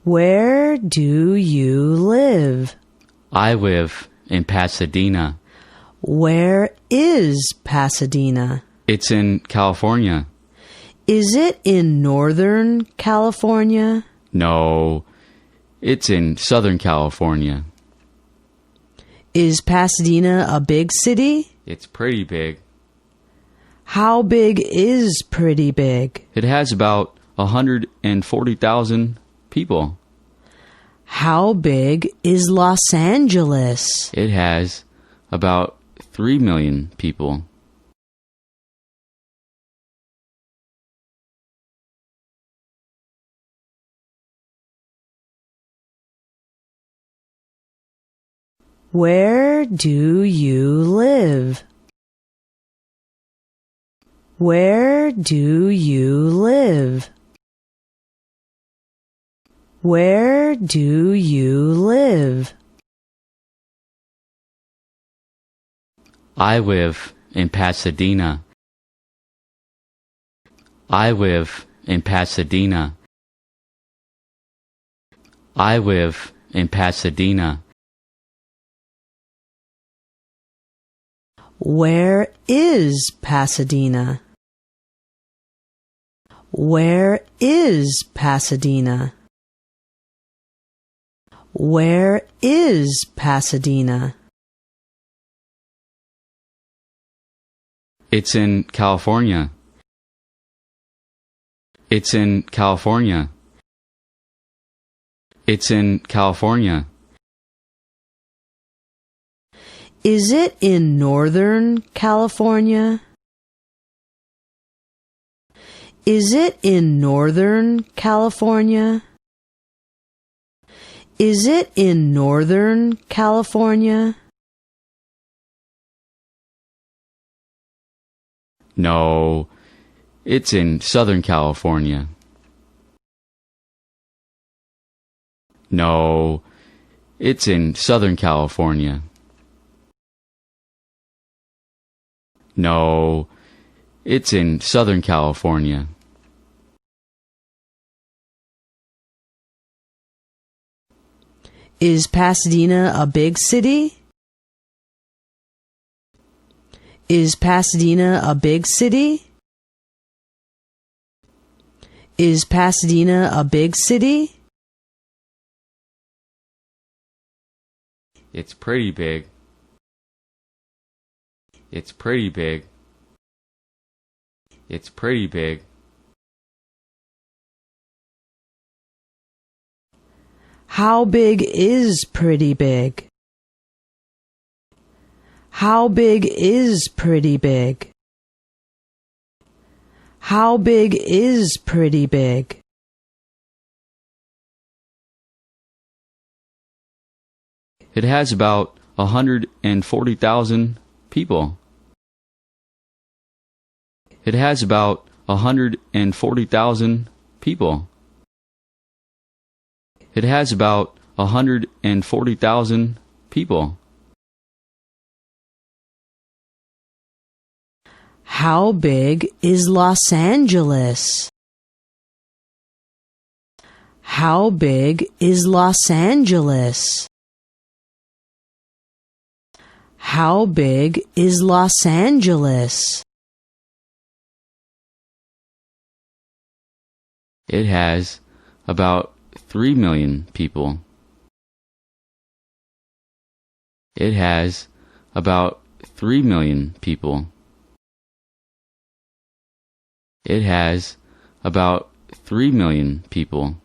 Where do you live? I live in Pasadena. Where is Pasadena? It's in California. Is it in Northern California? No, it's in Southern California. Is Pasadena a big city? It's pretty big. How big is pretty big? It has about 140,000 people. How big is Los Angeles? It has about 3 million people. Where do you live? Where do you live? Where do you live? I live in Pasadena. I live in Pasadena. I live in Pasadena. Where is Pasadena? Where is Pasadena? Where is Pasadena? It's in California. It's in California. It's in California. Is it in Northern California? Is it in Northern California? Is it in Northern California? No, it's in Southern California. No, it's in Southern California. No, it's in Southern California. Is Pasadena a big city? Is Pasadena a big city? Is Pasadena a big city? It's pretty big. It's pretty big. It's pretty big. How big is pretty big? How big is pretty big? How big is pretty big? It has about 140,000 people. It has about 140,000 people. It has about 140,000 people. How big is Los Angeles? How big is Los Angeles? How big is Los Angeles? It has about 3 million people. It has about 3 million people. It has about 3 million people.